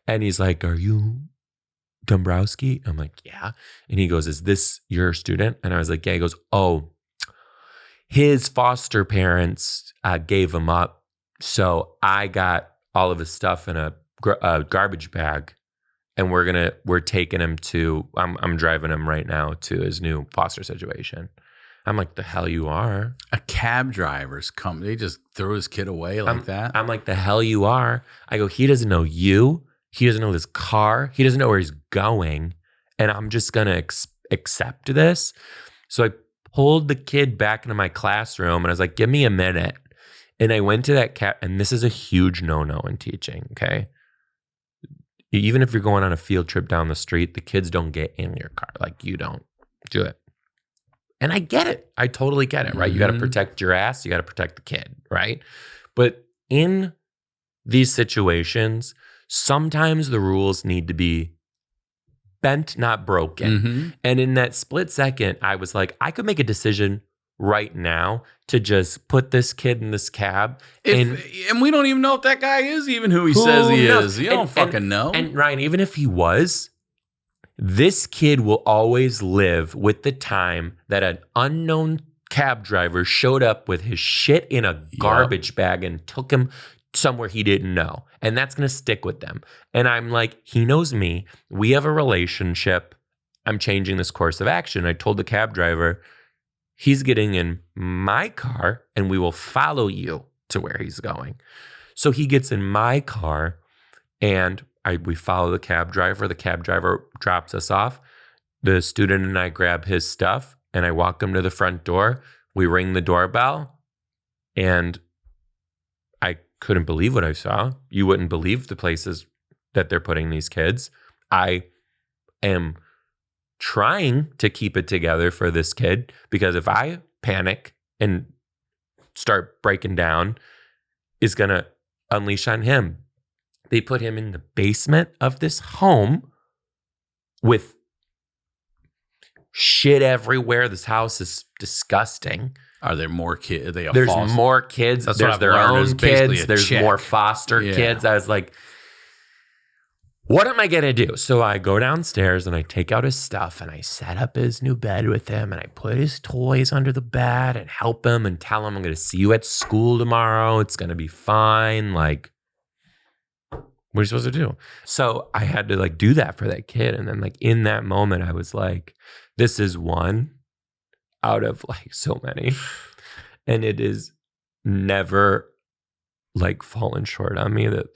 and he's like, "Are you Dombrowski?" I'm like, yeah. And he goes, "Is this your student?" And I was like, yeah. He goes, "Oh, his foster parents gave him up. So I got all of his stuff in a garbage bag. And we're taking him to, I'm driving him right now to his new foster situation." I'm like, the hell you are. A cab driver's come. They just throw his kid away like that. I'm like, the hell you are. I go, he doesn't know you. He doesn't know this car. He doesn't know where he's going. And I'm just going to accept this. So I pulled the kid back into my classroom and I was like, give me a minute. And I went to that cab. And this is a huge no-no in teaching, okay? Even if you're going on a field trip down the street, the kids don't get in your car. Like, you don't do it. And I get it. I totally get it, right? You got to protect your ass. You got to protect the kid, right? But in these situations, sometimes the rules need to be bent, not broken. And in that split second, I was like, I could make a decision right now to just put this kid in this cab. And we don't even know if that guy is even who he says he is. You don't fucking know. And Ryan, even if he was, this kid will always live with the time that an unknown cab driver showed up with his shit in a garbage bag and took him somewhere he didn't know. And that's going to stick with them. And I'm like, he knows me. We have a relationship. I'm changing this course of action. I told the cab driver, he's getting in my car and we will follow you to where he's going. So he gets in my car and we follow the cab driver. The cab driver drops us off. The student and I grab his stuff and I walk him to the front door. We ring the doorbell and I couldn't believe what I saw. You wouldn't believe the places that they're putting these kids. I am trying to keep it together for this kid because if I panic and start breaking down, it's going to unleash on him. They put him in the basement of this home with shit everywhere. This house is disgusting. Are there more kids? There's more kids. There's their own kids. There's more foster kids. I was like, what am I going to do? So I go downstairs and I take out his stuff and I set up his new bed with him and I put his toys under the bed and help him and tell him I'm going to see you at school tomorrow. It's going to be fine. Like, what are you supposed to do? So I had to like do that for that kid. And then like in that moment, I was like, this is one out of like so many. And it is never like fallen short on me that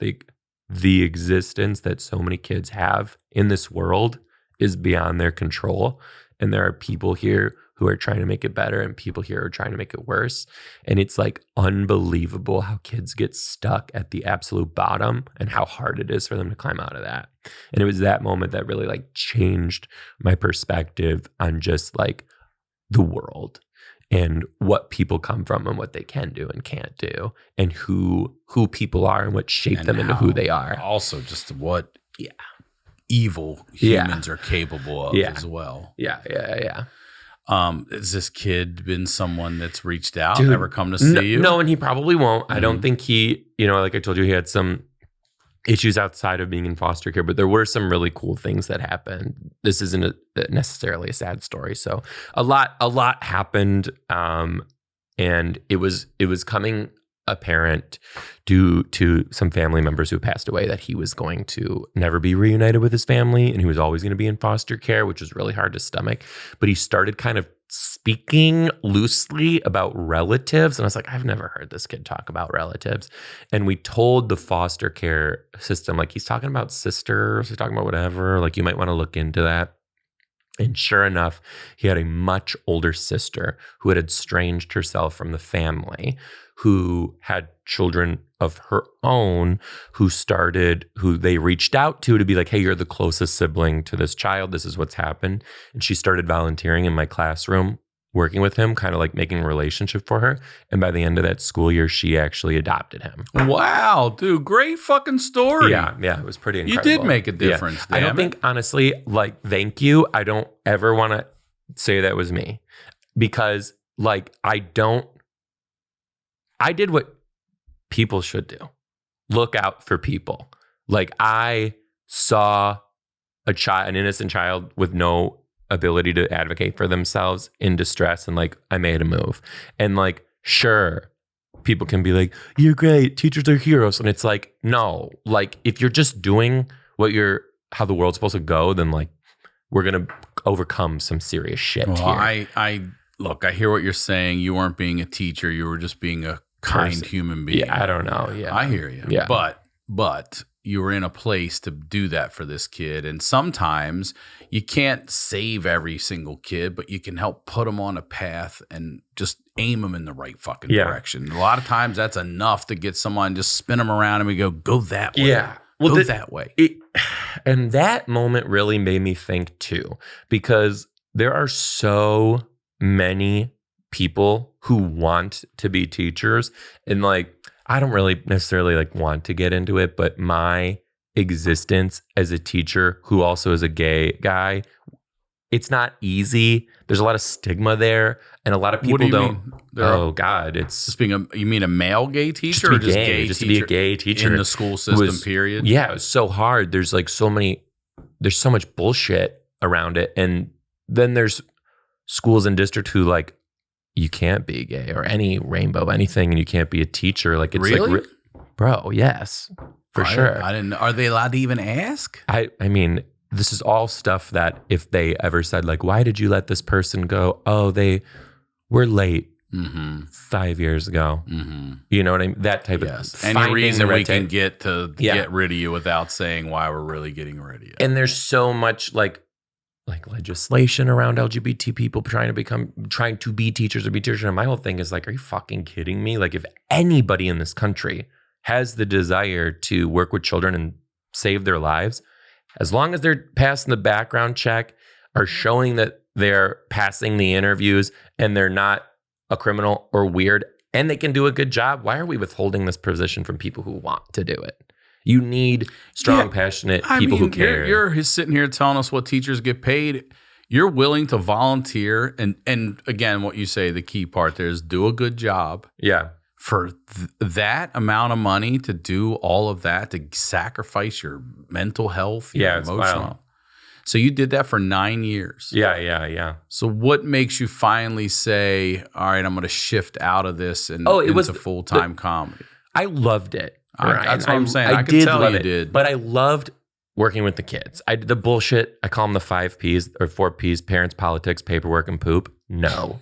the existence that so many kids have in this world is beyond their control. And there are people here who are trying to make it better and people here are trying to make it worse. And it's like unbelievable how kids get stuck at the absolute bottom and how hard it is for them to climb out of that. And it was that moment that really like changed my perspective on just like the world and what people come from and what they can do and can't do and who people are and what shaped them into who they are. Also just what evil humans are capable of as well. Yeah. Has this kid been someone that's reached out, never come to see you? No, and he probably won't. I don't think he, like I told you, he had some issues outside of being in foster care, but there were some really cool things that happened. This isn't necessarily a sad story. So a lot happened. And it was coming apparent due to some family members who passed away that he was going to never be reunited with his family and he was always going to be in foster care, which was really hard to stomach. But he started kind of speaking loosely about relatives. And I was like, I've never heard this kid talk about relatives. And we told the foster care system, like, he's talking about sisters, he's talking about whatever, like you might want to look into that. And sure enough, he had a much older sister who had estranged herself from the family, who had children of her own, who they reached out to be like, hey, you're the closest sibling to this child. This is what's happened. And she started volunteering in my classroom, working with him, kind of like making a relationship for her. And by the end of that school year, she actually adopted him. Wow, dude, great fucking story. Yeah, it was pretty incredible. You did make a difference. Yeah. I don't think, honestly, like, thank you. I don't ever want to say that was me because, like, I did what people should do. Look out for people. Like, I saw an innocent child with no ability to advocate for themselves in distress, and like, I made a move. And like, sure, people can be like, you're great, teachers are heroes. And it's like, no, like, if you're just doing how the world's supposed to go, then like, we're going to overcome some serious shit here. I Look, I hear what you're saying. You weren't being a teacher. You were just being a kind human being. Yeah, I don't know. Yeah. I hear you. Yeah. But you were in a place to do that for this kid. And sometimes you can't save every single kid, but you can help put them on a path and just aim them in the right fucking direction. A lot of times that's enough to get someone, just spin them around and we go that way. Yeah. Well, go that way. And that moment really made me think too, because there are so many people who want to be teachers, and like, I don't really necessarily like want to get into it, but my existence as a teacher who also is a gay guy, it's not easy. There's a lot of stigma there, and a lot of people don't. Oh God, it's just being you mean a male gay teacher, just to be gay, just to be a gay teacher in the school system. Period. Yeah, it was so hard. There's like there's so much bullshit around it, and then there's schools and districts who like, you can't be gay or any rainbow, anything, and you can't be a teacher. Like, it's really? like, bro, yes, for sure. I didn't. Are they allowed to even ask? I mean, this is all stuff that if they ever said like, why did you let this person go? Oh, they were late 5 years ago. You know what I mean? That type of any reason we can get to get rid of you without saying why we're really getting rid of you. And there's so much like legislation around LGBT people trying to be teachers or be teachers. And my whole thing is like, are you fucking kidding me? Like, if anybody in this country has the desire to work with children and save their lives, as long as they're passing the background check, are showing that they're passing the interviews and they're not a criminal or weird, and they can do a good job, why are we withholding this position from people who want to do it? You need strong, passionate people who care. You're sitting here telling us what teachers get paid. You're willing to volunteer. And again, what you say, the key part there is do a good job. Yeah. For that amount of money to do all of that, to sacrifice your mental health, your emotional. So you did that for 9 years. Yeah. So what makes you finally say, all right, I'm going to shift out of this and into full-time comedy? I loved it. That's what I'm saying. I can tell you did. But I loved working with the kids. The bullshit, I call them the 5 Ps or 4 Ps, parents, politics, paperwork, and poop. No.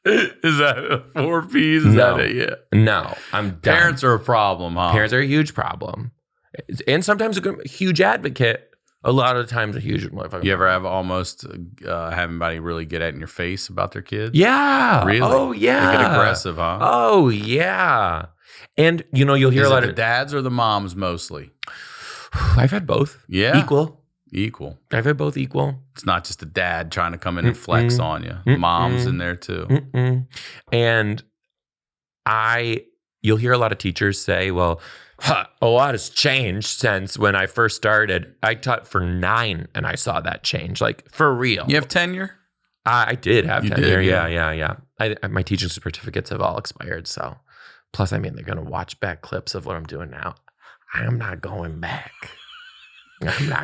Is that 4 Ps? Is that it? Yeah. No, I'm done. Parents are a problem, huh? Parents are a huge problem. And sometimes a huge advocate. A lot of the times a huge motherfucker. You ever have almost have anybody really get at in your face about their kids? Yeah. Really? Oh, yeah. They get aggressive, huh? Oh, yeah. And, you'll hear a lot of the dads or the moms mostly? I've had both. Yeah. Equal. I've had both equal. It's not just a dad trying to come in and flex on you. Mom's in there too. And you'll hear a lot of teachers say, well, a lot has changed since when I first started. I taught for 9 and I saw that change, like for real. You have tenure? I did have tenure. Yeah. My teaching certificates have all expired. So, plus, I mean, they're going to watch back clips of what I'm doing now. I'm not going back.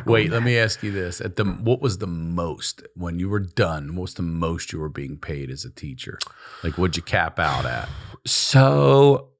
Wait, let me ask you this. What was the most, when you were done, what was the most you were being paid as a teacher? Like, what'd you cap out at? So,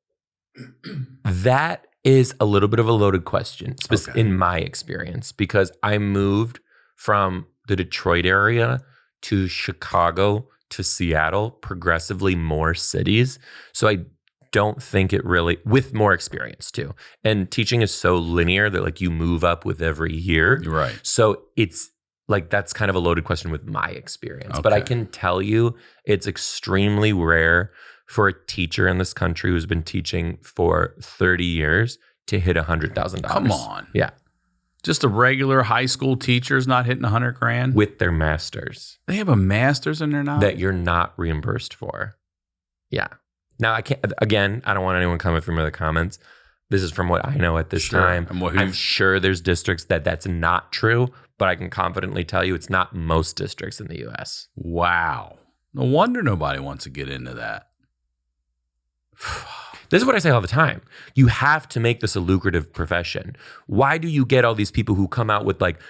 that is a little bit of a loaded question in my experience, because I moved from the Detroit area to Chicago to Seattle, progressively more cities. So I don't think it really, with more experience too. And teaching is so linear that like you move up with every year. Right. So it's like, that's kind of a loaded question with my experience. Okay. But I can tell you it's extremely rare for a teacher in this country who's been teaching for 30 years to hit $100,000. Come on. Yeah. Just a regular high school teacher's not hitting $100,000? With their masters. They have a master's and they're not? That you're not reimbursed for. Yeah. Now, I don't want anyone coming from the comments. This is from what I know at this time. I'm sure there's districts that's not true, but I can confidently tell you it's not most districts in the U.S. Wow. No wonder nobody wants to get into that. This is what I say all the time. You have to make this a lucrative profession. Why do you get all these people who come out with like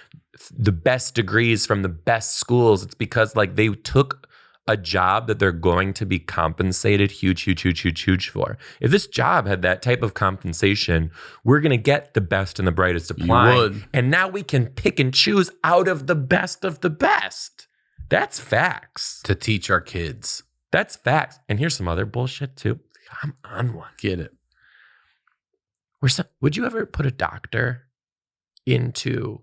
the best degrees from the best schools? It's because like they took a job that they're going to be compensated huge for. If this job had that type of compensation, we're going to get the best and the brightest applying. And now we can pick and choose out of the best of the best. That's facts. to teach our kids. That's facts. And here's some other bullshit too. I'm on one. Get it? Would you ever put a doctor into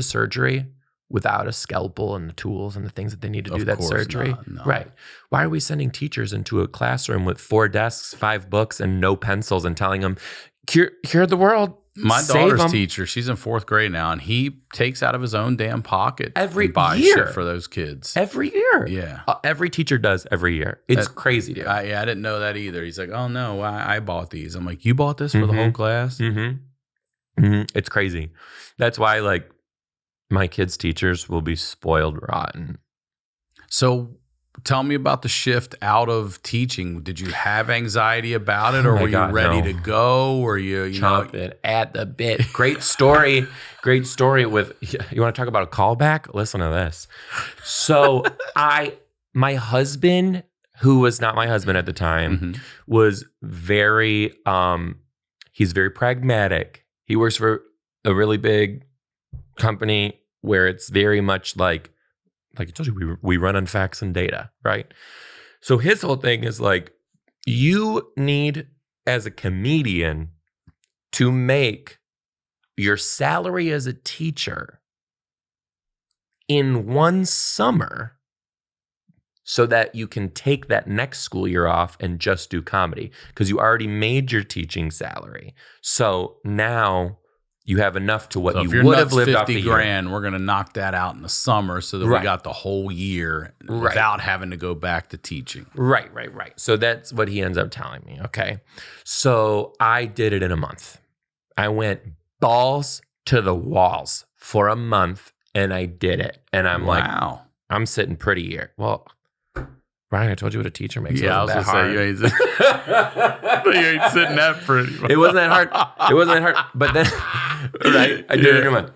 surgery without a scalpel and the tools and the things that they need to do that surgery? No. Right. Why are we sending teachers into a classroom with 4 desks, 5 books, and no pencils and telling them, cure the world? My save daughter's 'em. teacher, she's in 4th grade now, and he takes out of his own damn pocket Every and buys year. shit for those kids. Every year. Yeah. Every teacher does every year. It's crazy, dude. I didn't know that either. He's like, oh no, I bought these. I'm like, you bought this for the whole class? It's crazy. That's why, like, my kids' teachers will be spoiled rotten. So tell me about the shift out of teaching. Did you have anxiety about it, or were you ready to go? Or you chomping at the bit? Great story. Great story with, you want to talk about a callback? Listen to this. So my husband, who was not my husband at the time, was very, he's very pragmatic. He works for a really big company where it's very much like I told you, we run on facts and data, right? So his whole thing is like, you need, as a comedian, to make your salary as a teacher in one summer so that you can take that next school year off and just do comedy, because you already made your teaching salary. So now you have enough to what you would have lived off the year. $50,000, we're going to knock that out in the summer so that we got the whole year without having to go back to teaching. Right. So that's what he ends up telling me, okay? So I did it in a month. I went balls to the walls for a month, and I did it. And I'm like, I'm sitting pretty here. Well, Ryan, I told you what a teacher makes. Yeah, I was going to say, you ain't sitting that pretty. It wasn't that hard. But then, right, I did it in a month.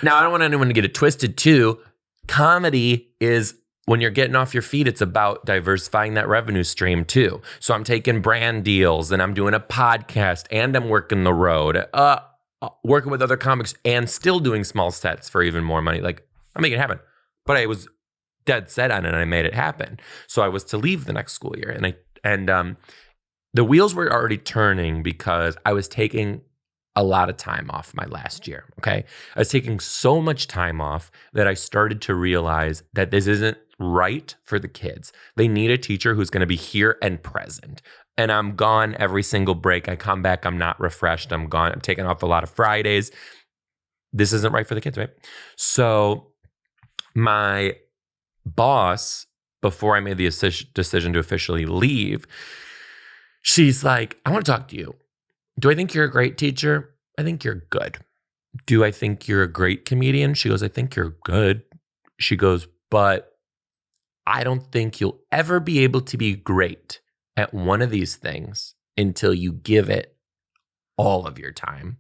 Now, I don't want anyone to get it twisted, too. Comedy is, when you're getting off your feet, it's about diversifying that revenue stream, too. So I'm taking brand deals, and I'm doing a podcast, and I'm working the road, working with other comics, and still doing small sets for even more money. Like, I'm making it happen. But I was dead set on it, and I made it happen. So I was to leave the next school year, and the wheels were already turning because I was taking a lot of time off my last year. Okay, I was taking so much time off that I started to realize that this isn't right for the kids. They need a teacher who's going to be here and present. And I'm gone every single break. I come back, I'm not refreshed. I'm gone. I'm taking off a lot of Fridays. This isn't right for the kids, right? So my boss, before I made the decision to officially leave, she's like, I want to talk to you. Do I think you're a great teacher? I think you're good. Do I think you're a great comedian? She goes, I think you're good. She goes, but I don't think you'll ever be able to be great at one of these things until you give it all of your time.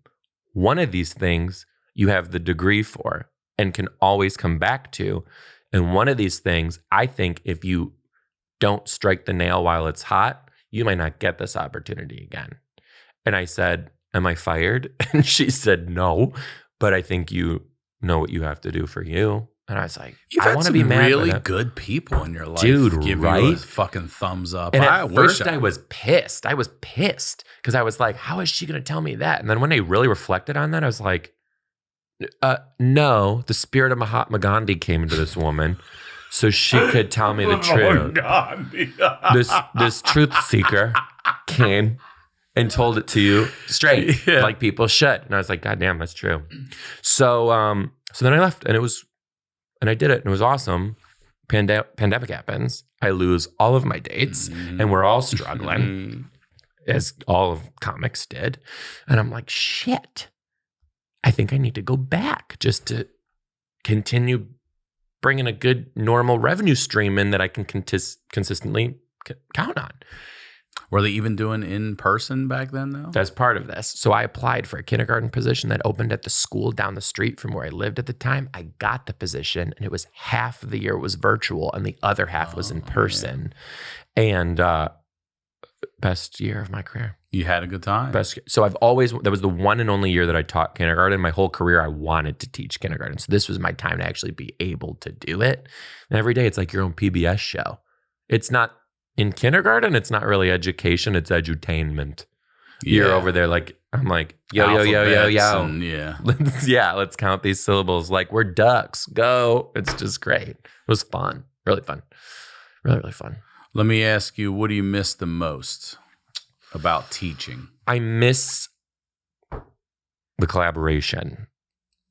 One of these things you have the degree for and can always come back to. And one of these things, I think if you don't strike the nail while it's hot, you might not get this opportunity again. And I said, am I fired? And she said, no, but I think you know what you have to do for you. And I was like, I want to be mad. Really good people in your life, dude, give right? you a fucking thumbs up. And at first I was pissed. I was pissed because I was like, how is she going to tell me that? And then when I really reflected on that, I was like, no, the spirit of Mahatma Gandhi came into this woman so she could tell me the truth. This truth seeker came and told it to you straight, like people should. And I was like, God damn, that's true. So then I left, and I did it, and it was awesome. Pandemic happens. I lose all of my dates, and we're all struggling, as all of comics did. And I'm like, shit. I think I need to go back just to continue bringing a good, normal revenue stream in that I can consistently count on. Were they even doing in person back then, though? That's part of this. So I applied for a kindergarten position that opened at the school down the street from where I lived at the time. I got the position, and it was half of the year was virtual, and the other half was in person. Yeah. And best year of my career. You had a good time. So that was the one and only year that I taught kindergarten. My whole career, I wanted to teach kindergarten. So this was my time to actually be able to do it. And every day it's like your own PBS show. It's not in kindergarten. It's not really education. It's edutainment. Yeah. You're over there like, I'm like, yo. And, yeah. Let's count these syllables. Like we're ducks. Go. It's just great. It was fun. Really fun. Really, really fun. Let me ask you, what do you miss the most about teaching? I miss the collaboration.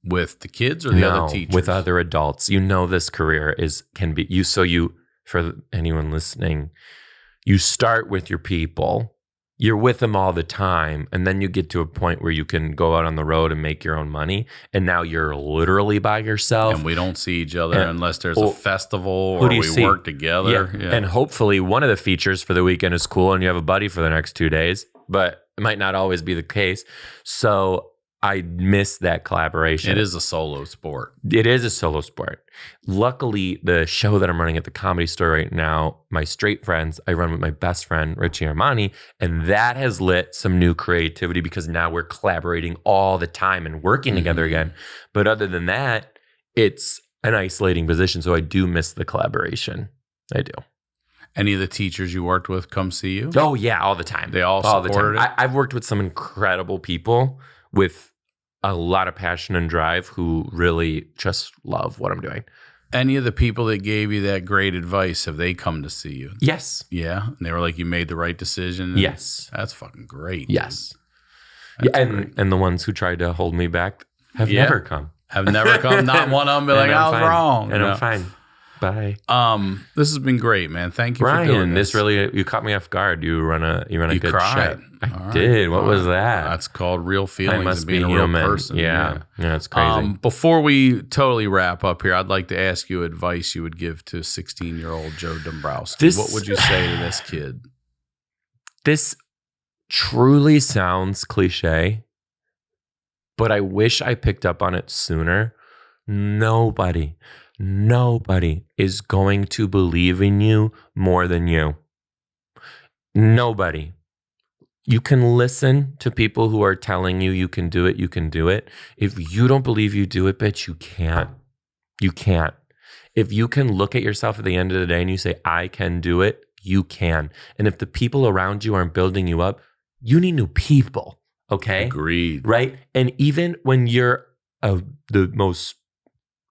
With the kids or the other teachers? With other adults. You know, this career can be you. So for anyone listening, you start with your people. You're with them all the time. And then you get to a point where you can go out on the road and make your own money. And now you're literally by yourself. And we don't see each other unless there's a festival or we work together. Yeah. And hopefully one of the features for the weekend is cool and you have a buddy for the next 2 days. But it might not always be the case. So I miss that collaboration. It is a solo sport. It is a solo sport. Luckily, the show that I'm running at the Comedy Store right now, my straight friends, I run with my best friend, Richie Armani, and that has lit some new creativity because now we're collaborating all the time and working together again. But other than that, it's an isolating position. So I do miss the collaboration. I do. Any of the teachers you worked with come see you? Oh, yeah, all the time. They all supported it? I've worked with some incredible people with a lot of passion and drive who really just love what I'm doing. Any of the people that gave you that great advice, have they come to see you? Yes. Yeah? And they were like, you made the right decision? Yes. That's fucking great. Yes. And the ones who tried to hold me back have never come. Have never come? Not one of them be like, I was wrong. And I'm fine. Bye. This has been great, man. Thank you Ryan, for doing this. This really, you caught me off guard. You run a good cried. shit. I did. What was that? That's called real I feelings must and being be a real human. person. Yeah, it's crazy. Before we totally wrap up here, I'd like to ask you advice you would give to 16-year-old Joe Dombrowski. What would you say to this kid? This truly sounds cliche, but I wish I picked up on it sooner. Nobody is going to believe in you more than you. Nobody. You can listen to people who are telling you can do it, you can do it. If you don't believe you do it, bitch, you can't. You can't. If you can look at yourself at the end of the day and you say, I can do it, you can. And if the people around you aren't building you up, you need new people, okay? Agreed. Right? And even when you're the most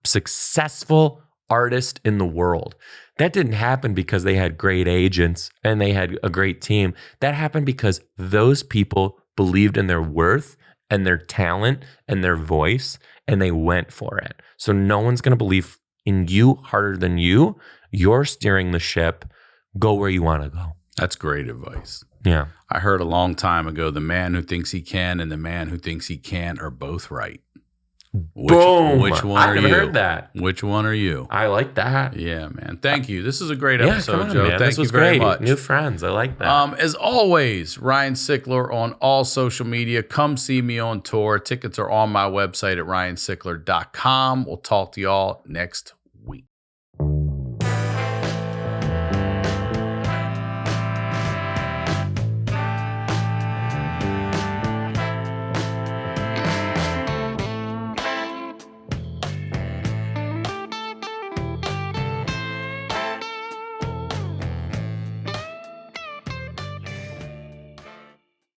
successful artist in the world, that didn't happen because they had great agents and they had a great team. That happened because those people believed in their worth and their talent and their voice, and they went for it. So no one's going to believe in you harder than you. You're steering the ship. Go where you want to go. That's great advice. Yeah. I heard a long time ago, the man who thinks he can and the man who thinks he can't are both right. Boom. Which one I've are never you? heard that. Which one are you? I like that. Yeah, man. Thank you. This is a great episode, come on, Joe. man. Thank you very much. New friends. I like that. As always, Ryan Sickler on all social media. Come see me on tour. Tickets are on my website at ryansickler.com. We'll talk to y'all next